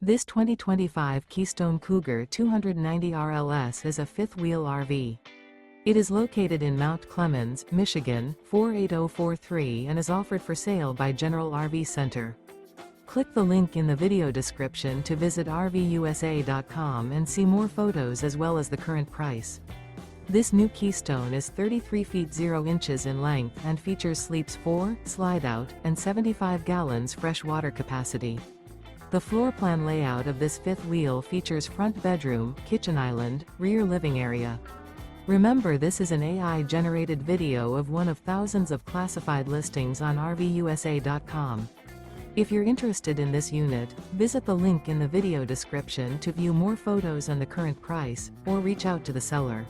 This 2025 Keystone Cougar 290 RLS is a fifth-wheel RV. It is located in Mount Clemens, Michigan, 48043 and is offered for sale by General RV Center. Click the link in the video description to visit RVUSA.com and see more photos as well as the current price. This new Keystone is 33 feet 0 inches in length and features sleeps 4, slide-out, and 75 gallons fresh water capacity. The floor plan layout of this fifth wheel features front bedroom, kitchen island, rear living area. Remember, this is an AI-generated video of one of thousands of classified listings on RVUSA.com. If you're interested in this unit, visit the link in the video description to view more photos and the current price, or reach out to the seller.